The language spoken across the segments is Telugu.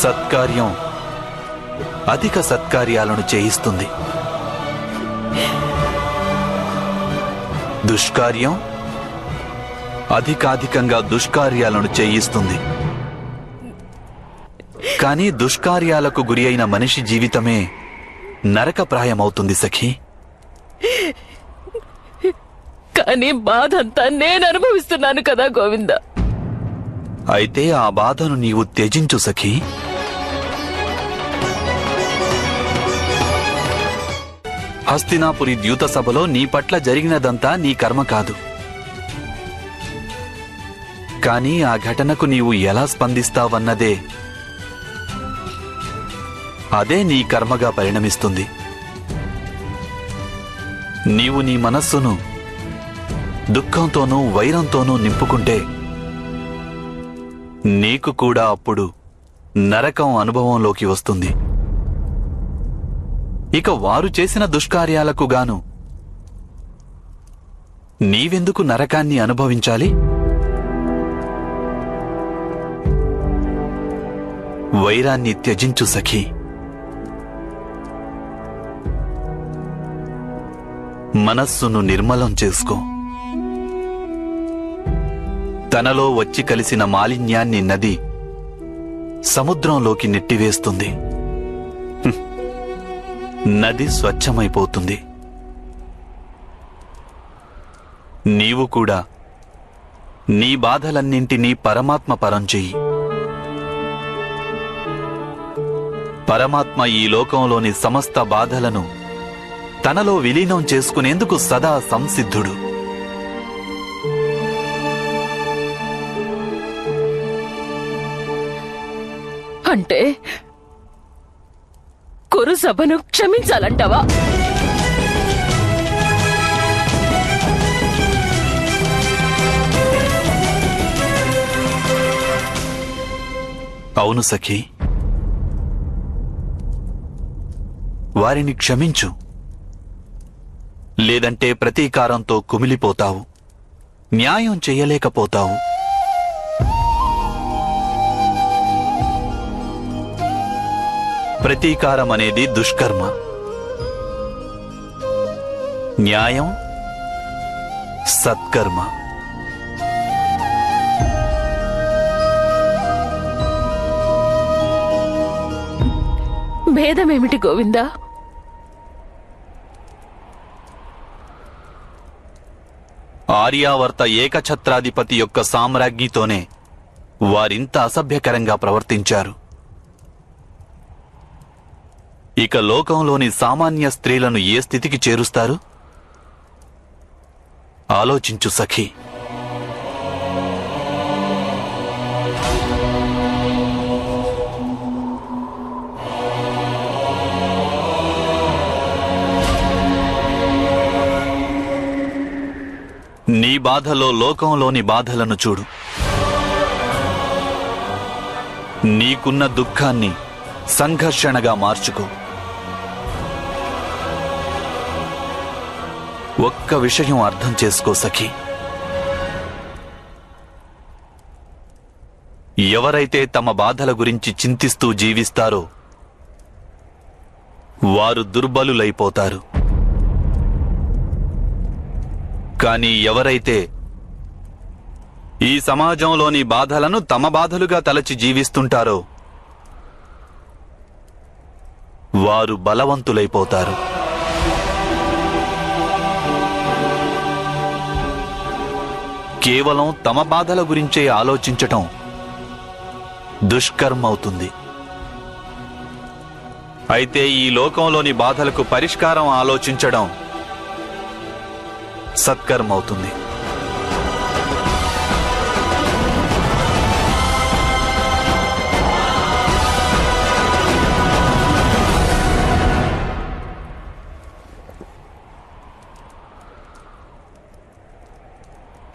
సత్కార్యం అధిక సత్కార్యాలను చేయిస్తుంది. దుష్కార్యం అధికాధికంగా దుష్కార్యాలను చేయిస్తుంది. కానీ దుష్కార్యాలకు గురి అయిన మనిషి జీవితమే నరకప్రాయమవుతుంది సఖీ. కానీ బాధంతా నేను అనుభవిస్తున్నాను కదా గోవింద. అయితే ఆ బాధను నీవు త్యజించు సఖీ. హస్తినాపురి ద్యూత సభలో నీ పట్ల జరిగినదంతా నీ కర్మ కాదు. కానీ ఆ ఘటనకు నీవు ఎలా స్పందిస్తావన్నదే అదే నీ కర్మగా పరిణమిస్తుంది. నీవు నీ మనస్సును దుఃఖంతోనూ వైరంతోనూ నింపుకుంటే నీకు కూడా అప్పుడు నరకం అనుభవంలోకి వస్తుంది. ఇక వారు చేసిన దుష్కార్యాలకు గాను నీవెందుకు నరకాన్ని అనుభవించాలి? వైరాన్ని త్యజించు సఖీ. మనస్సును నిర్మలం చేసుకో. తనలో వచ్చి కలిసిన మాలిన్యాన్ని నది సముద్రంలోకి నెట్టివేస్తుంది. నది స్వచ్ఛమైపోతుంది. నీవు కూడా నీ బాధలన్నింటినీ పరమాత్మ పరం చెయ్యి. పరమాత్మ ఈ లోకంలోని సమస్త బాధలను తనలో విలీనం చేసుకునేందుకు సదా సంసిద్ధుడు. అంటే కురు సభను క్షమించాలంటావా? అవును సఖీ, వారిని క్షమించు. లేదంటే ప్రతీకారంతో కుమిలిపోతావు, న్యాయం చెయ్యలేకపోతావు. ప్రతీకారం అనేది దుష్కర్మ, న్యాయం సత్కర్మ. భేదమేమిటి గోవిందా? ఆర్యావర్త ఏకఛత్రాధిపతి యొక్క సామ్రాజ్ఞితోనే వారింత అసభ్యకరంగా ప్రవర్తించారు. ఇక లోకంలోని సామాన్య స్త్రీలను ఏ స్థితికి చేరుస్తారు? ఆలోచించు సఖీ. నీ బాధలో లోకంలోని బాధలను చూడు. నీకున్న దుఃఖాన్ని సంఘర్షణగా మార్చుకో. ఒక్క విషయం అర్థం చేసుకో సఖీ. ఎవరైతే తమ బాధల గురించి చింతిస్తూ జీవిస్తారో వారు దుర్బలులైపోతారు. కానీ ఎవరైతే ఈ సమాజంలోని బాధలను తమ బాధలుగా తలచి జీవిస్తుంటారో వారు బలవంతులైపోతారు. కేవలం తమ బాధల గురించే ఆలోచించటం దుష్కర్మవుతుంది. అయితే ఈ లోకంలోని బాధలకు పరిష్కారం ఆలోచించడం సత్కర్మవుతుంది.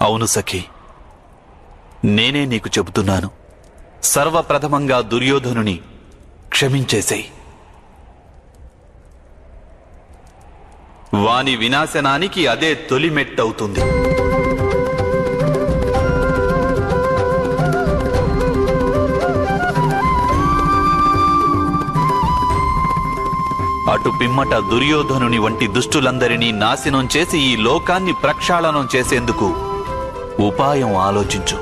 అవును సఖీ, నేనే నీకు చెబుతున్నాను. సర్వప్రథమంగా దుర్యోధనుని క్షమించేసేయ్. వాని వినాశనానికి అదే తొలి మెట్టవుతుంది. అటు పిమ్మట దుర్యోధనుని వంటి దుష్టులందరినీ నాశనం చేసి ఈ లోకాన్ని ప్రక్షాళనం చేసేందుకు ఉపాయం ఆలోచించు.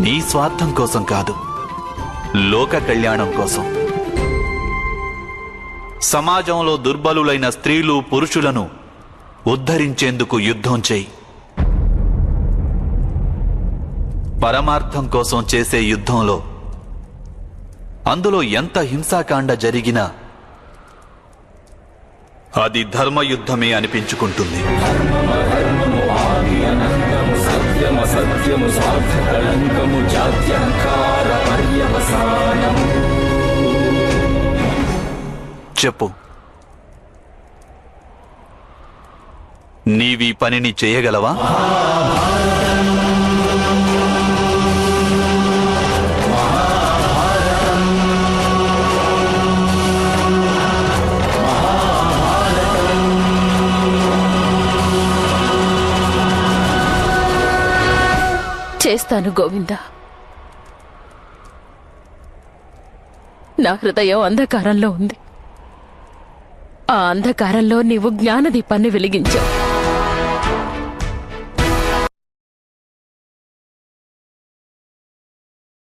నీ స్వార్థం కోసం కాదు, లోక కళ్యాణం కోసం. సమాజంలో దుర్బలులైన స్త్రీలు పురుషులను ఉద్ధరించేందుకు యుద్ధం చేయి. పరమార్థం కోసం చేసే యుద్ధంలో అందులో ఎంత హింసాకాండ జరిగినా అది ధర్మయుద్ధమే అనిపించుకుంటుంది. చెప్పు, నీవీ పనిని చేయగలవా? చేస్తాను గోవింద. నా హృదయం అంధకారంలో ఉంది. ఆ అంధకారంలో నీవు జ్ఞానదీపాన్ని వెలిగించావు.